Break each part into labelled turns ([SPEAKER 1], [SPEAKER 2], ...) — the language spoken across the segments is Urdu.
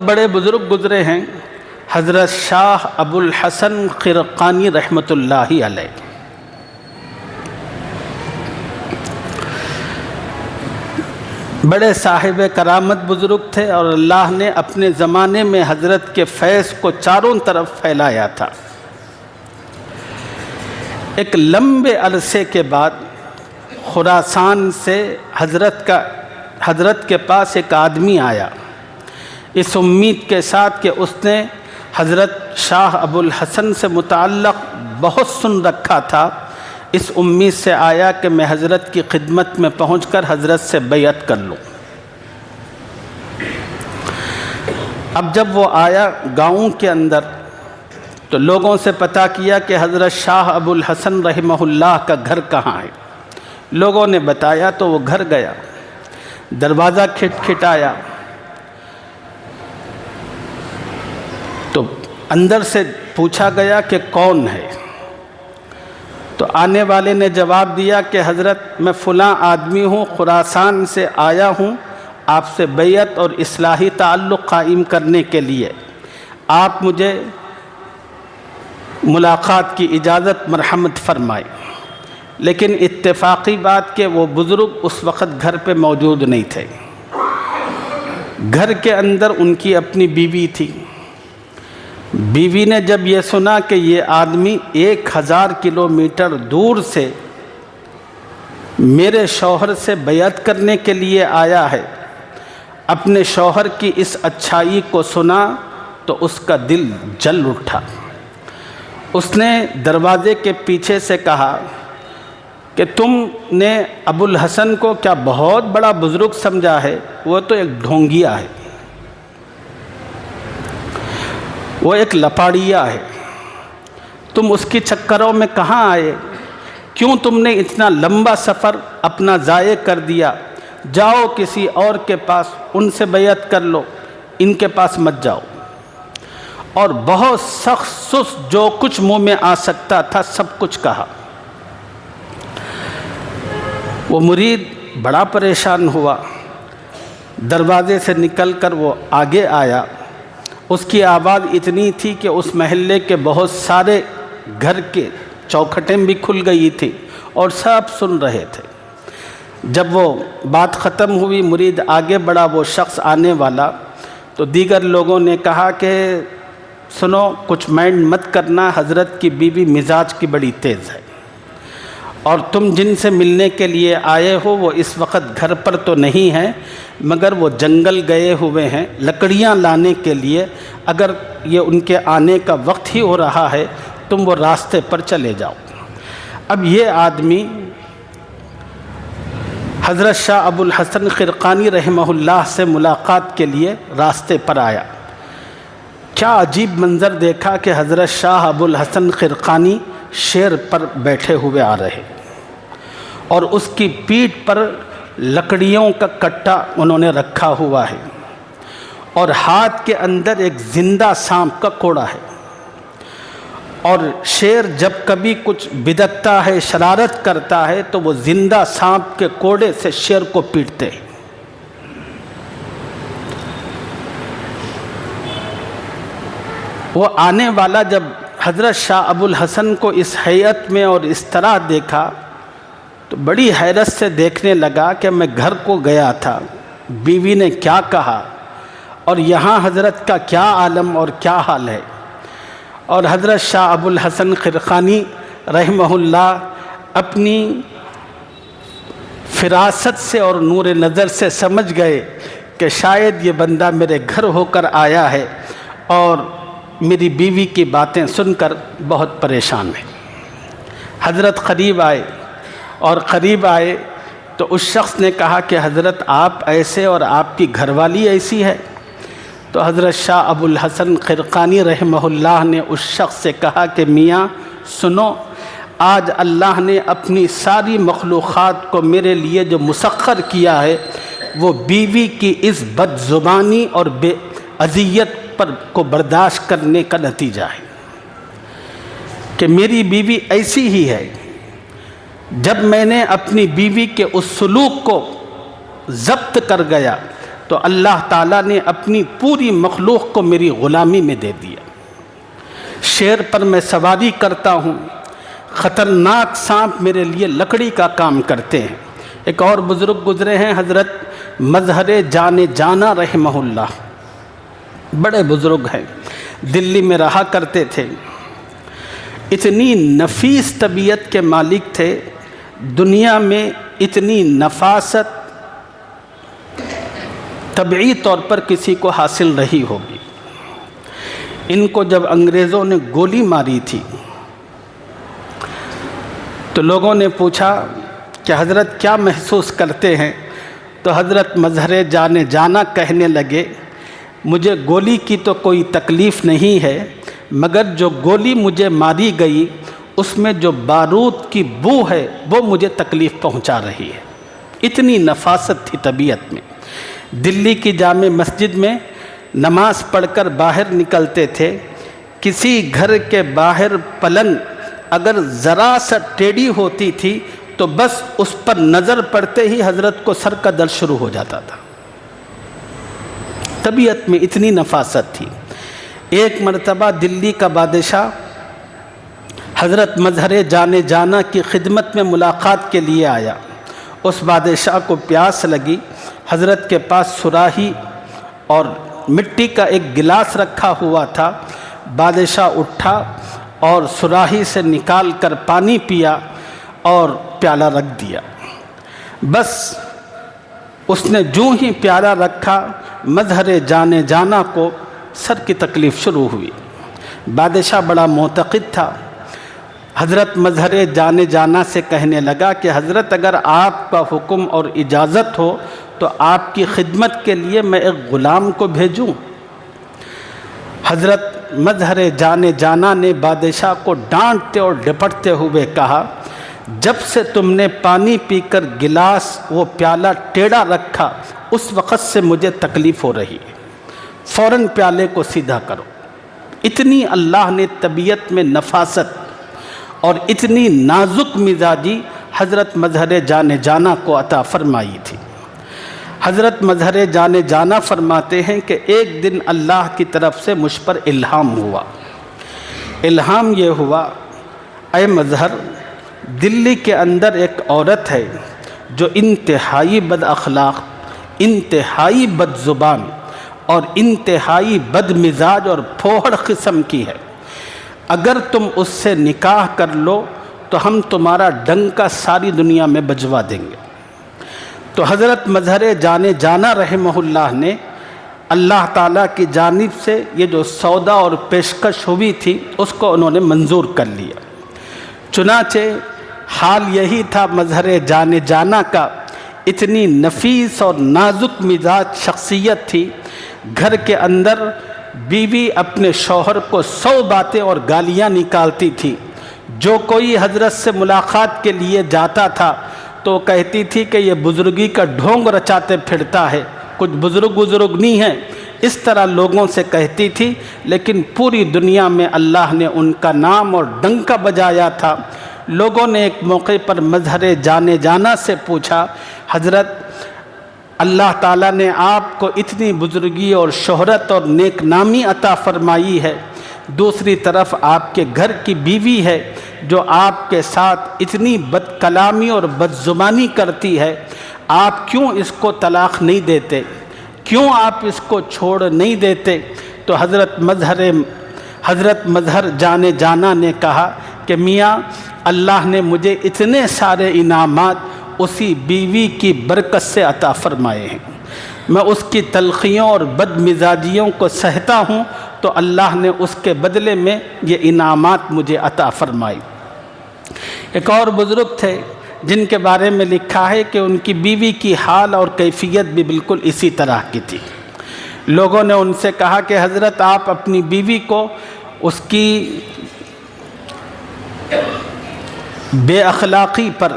[SPEAKER 1] بڑے بزرگ گزرے ہیں، حضرت شاہ ابو الحسن خرقانی رحمۃ اللہ علیہ۔ بڑے صاحب کرامت بزرگ تھے، اور اللہ نے اپنے زمانے میں حضرت کے فیض کو چاروں طرف پھیلایا تھا۔ ایک لمبے عرصے کے بعد خراسان سے حضرت کے پاس ایک آدمی آیا، اس امید کے ساتھ کہ اس نے حضرت شاہ ابو الحسن سے متعلق بہت سن رکھا تھا۔ اس امید سے آیا کہ میں حضرت کی خدمت میں پہنچ کر حضرت سے بیعت کر لوں۔ اب جب وہ آیا گاؤں کے اندر تو لوگوں سے پتہ کیا کہ حضرت شاہ ابو الحسن رحمہ اللہ کا گھر کہاں ہے۔ لوگوں نے بتایا تو وہ گھر گیا، دروازہ کھٹکھٹایا تو اندر سے پوچھا گیا کہ کون ہے؟ تو آنے والے نے جواب دیا کہ حضرت میں فلاں آدمی ہوں، خراسان سے آیا ہوں آپ سے بیعت اور اصلاحی تعلق قائم کرنے کے لیے، آپ مجھے ملاقات کی اجازت مرحمت فرمائے۔ لیکن اتفاقی بات کہ وہ بزرگ اس وقت گھر پہ موجود نہیں تھے۔ گھر کے اندر ان کی اپنی بیوی تھی۔ بیوی نے جب یہ سنا کہ یہ آدمی 1000 کلومیٹر دور سے میرے شوہر سے بیعت کرنے کے لیے آیا ہے، اپنے شوہر کی اس اچھائی کو سنا تو اس کا دل جل اٹھا۔ اس نے دروازے کے پیچھے سے کہا کہ تم نے ابو الحسن کو کیا بہت بڑا بزرگ سمجھا ہے؟ وہ تو ایک ڈھونگیا ہے، وہ ایک لپاڑیا ہے، تم اس کی چکروں میں کہاں آئے؟ کیوں تم نے اتنا لمبا سفر اپنا ضائع کر دیا؟ جاؤ کسی اور کے پاس، ان سے بیعت کر لو، ان کے پاس مت جاؤ۔ اور بہت سخت سست جو کچھ منہ میں آ سکتا تھا سب کچھ کہا۔ وہ مرید بڑا پریشان ہوا، دروازے سے نکل کر وہ آگے آیا۔ اس کی آواز اتنی تھی کہ اس محلے کے بہت سارے گھر کے چوکھٹیں بھی کھل گئی تھی اور سب سن رہے تھے۔ جب وہ بات ختم ہوئی، مرید آگے بڑھا، وہ شخص آنے والا، تو دیگر لوگوں نے کہا کہ سنو، کچھ مائنڈ مت کرنا، حضرت کی بیوی مزاج کی بڑی تیز ہے، اور تم جن سے ملنے کے لیے آئے ہو وہ اس وقت گھر پر تو نہیں ہیں، مگر وہ جنگل گئے ہوئے ہیں لکڑیاں لانے کے لیے۔ اگر یہ ان کے آنے کا وقت ہی ہو رہا ہے تم وہ راستے پر چلے جاؤ۔ اب یہ آدمی حضرت شاہ ابو الحسن خرقانی رحمہ اللہ سے ملاقات کے لیے راستے پر آیا۔ کیا عجیب منظر دیکھا کہ حضرت شاہ ابو الحسن خرقانی شیر پر بیٹھے ہوئے آ رہے، اور اس کی پیٹھ پر لکڑیوں کا کٹا انہوں نے رکھا ہوا ہے، اور ہاتھ کے اندر ایک زندہ سانپ کا کوڑا ہے۔ اور شیر جب کبھی کچھ بدکتا ہے، شرارت کرتا ہے، تو وہ زندہ سانپ کے کوڑے سے شیر کو پیٹتے ہیں۔ وہ آنے والا جب حضرت شاہ ابو الحسن کو اس حیت میں اور اس طرح دیکھا تو بڑی حیرت سے دیکھنے لگا کہ میں گھر کو گیا تھا، بیوی نے کیا کہا، اور یہاں حضرت کا کیا عالم اور کیا حال ہے۔ اور حضرت شاہ ابو الحسن خرقانی رحمہ اللہ اپنی فراست سے اور نور نظر سے سمجھ گئے کہ شاید یہ بندہ میرے گھر ہو کر آیا ہے اور میری بیوی کی باتیں سن کر بہت پریشان ہے۔ حضرت قریب آئے، اور قریب آئے تو اس شخص نے کہا کہ حضرت آپ ایسے اور آپ کی گھر والی ایسی ہے؟ تو حضرت شاہ ابو الحسن خرقانی رحمہ اللہ نے اس شخص سے کہا کہ میاں سنو، آج اللہ نے اپنی ساری مخلوقات کو میرے لیے جو مسخر کیا ہے وہ بیوی کی اس بد زبانی اور بے اذیت پر کو برداشت کرنے کا نتیجہ ہے، کہ میری بیوی ایسی ہی ہے۔ جب میں نے اپنی بیوی کے اس سلوک کو ضبط کر گیا، تو اللہ تعالیٰ نے اپنی پوری مخلوق کو میری غلامی میں دے دیا۔ شیر پر میں سواری کرتا ہوں، خطرناک سانپ میرے لیے لکڑی کا کام کرتے ہیں۔ ایک اور بزرگ گزرے ہیں، حضرت مظہر جان جانا رحمہ اللہ، بڑے بزرگ ہیں، دلی میں رہا کرتے تھے، اتنی نفیس طبیعت کے مالک تھے، دنیا میں اتنی نفاست طبعی طور پر کسی کو حاصل رہی ہوگی۔ ان کو جب انگریزوں نے گولی ماری تھی تو لوگوں نے پوچھا کہ حضرت کیا محسوس کرتے ہیں؟ تو حضرت مظہر جان جانا کہنے لگے، مجھے گولی کی تو کوئی تکلیف نہیں ہے، مگر جو گولی مجھے ماری گئی اس میں جو بارود کی بو ہے وہ مجھے تکلیف پہنچا رہی ہے۔ اتنی نفاست تھی طبیعت میں۔ دلی کی جامع مسجد میں نماز پڑھ کر باہر نکلتے تھے، کسی گھر کے باہر پلنگ اگر ذرا سا ٹیڑھی ہوتی تھی تو بس اس پر نظر پڑتے ہی حضرت کو سر کا درد شروع ہو جاتا تھا۔ طبیعت میں اتنی نفاست تھی۔ ایک مرتبہ دلی کا بادشاہ حضرت مظہر جان جانا کی خدمت میں ملاقات کے لیے آیا۔ اس بادشاہ کو پیاس لگی، حضرت کے پاس صراحی اور مٹی کا ایک گلاس رکھا ہوا تھا۔ بادشاہ اٹھا اور صراحی سے نکال کر پانی پیا اور پیالہ رکھ دیا۔ بس اس نے جو ہی پیالہ رکھا، مظہر جان جانا کو سر کی تکلیف شروع ہوئی۔ بادشاہ بڑا معتقد تھا، حضرت مظہر جان جانا سے کہنے لگا کہ حضرت اگر آپ کا حکم اور اجازت ہو تو آپ کی خدمت کے لیے میں ایک غلام کو بھیجوں۔ حضرت مظہر جان جانا نے بادشاہ کو ڈانٹتے اور ڈپٹتے ہوئے کہا، جب سے تم نے پانی پی کر گلاس وہ پیالہ ٹیڑھا رکھا اس وقت سے مجھے تکلیف ہو رہی ہے، فوراً پیالے کو سیدھا کرو۔ اتنی اللہ نے طبیعت میں نفاست اور اتنی نازک مزاجی حضرت مظہر جان جانا کو عطا فرمائی تھی۔ حضرت مظہر جان جانا فرماتے ہیں کہ ایک دن اللہ کی طرف سے مجھ پر الہام ہوا۔ الہام یہ ہوا، اے مظہر، دلی کے اندر ایک عورت ہے جو انتہائی بد اخلاق، انتہائی بد زبان اور انتہائی بد مزاج اور پھوہڑ قسم کی ہے۔ اگر تم اس سے نکاح کر لو تو ہم تمہارا ڈنکا ساری دنیا میں بجوا دیں گے۔ تو حضرت مظہر جان جانا رحمہ اللہ نے اللہ تعالیٰ کی جانب سے یہ جو سودا اور پیشکش ہوئی تھی اس کو انہوں نے منظور کر لیا۔ چنانچہ حال یہی تھا مظہر جان جانا کا، اتنی نفیس اور نازک مزاج شخصیت تھی، گھر کے اندر بیوی اپنے شوہر کو 100 باتیں اور گالیاں نکالتی تھی۔ جو کوئی حضرت سے ملاقات کے لیے جاتا تھا تو کہتی تھی کہ یہ بزرگی کا ڈھونگ رچاتے پھرتا ہے، کچھ بزرگ نہیں ہیں، اس طرح لوگوں سے کہتی تھی، لیکن پوری دنیا میں اللہ نے ان کا نام اور ڈنکا بجایا تھا۔ لوگوں نے ایک موقع پر مظہر جان جانا سے پوچھا، حضرت اللہ تعالیٰ نے آپ کو اتنی بزرگی اور شہرت اور نیک نامی عطا فرمائی ہے، دوسری طرف آپ کے گھر کی بیوی ہے جو آپ کے ساتھ اتنی بد کلامی اور بد زبانی کرتی ہے، آپ کیوں اس کو طلاق نہیں دیتے، کیوں آپ اس کو چھوڑ نہیں دیتے؟ تو حضرت مظہر جان جانا نے کہا کہ میاں، اللہ نے مجھے اتنے سارے انعامات اسی بیوی کی برکت سے عطا فرمائے ہیں، میں اس کی تلخیوں اور بد مزاجیوں کو سہتا ہوں تو اللہ نے اس کے بدلے میں یہ انعامات مجھے عطا فرمائی۔ ایک اور بزرگ تھے جن کے بارے میں لکھا ہے کہ ان کی بیوی کی حال اور کیفیت بھی بالکل اسی طرح کی تھی۔ لوگوں نے ان سے کہا کہ حضرت آپ اپنی بیوی کو اس کی بے اخلاقی پر،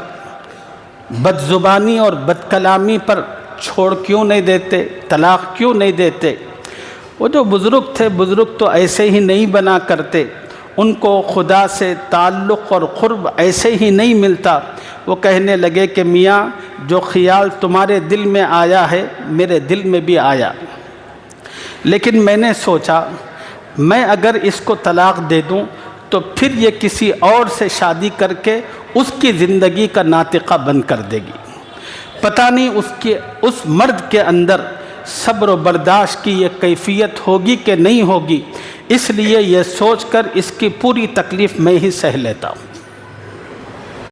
[SPEAKER 1] بد زبانی اور بد کلامی پر چھوڑ کیوں نہیں دیتے، طلاق کیوں نہیں دیتے؟ وہ جو بزرگ تھے، بزرگ تو ایسے ہی نہیں بنا کرتے، ان کو خدا سے تعلق اور قرب ایسے ہی نہیں ملتا۔ وہ کہنے لگے کہ میاں جو خیال تمہارے دل میں آیا ہے میرے دل میں بھی آیا، لیکن میں نے سوچا میں اگر اس کو طلاق دے دوں تو پھر یہ کسی اور سے شادی کر کے اس کی زندگی کا ناطقہ بند کر دے گی، پتہ نہیں اس مرد کے اندر صبر و برداشت کی یہ کیفیت ہوگی کہ نہیں ہوگی، اس لیے یہ سوچ کر اس کی پوری تکلیف میں ہی سہ لیتا ہوں۔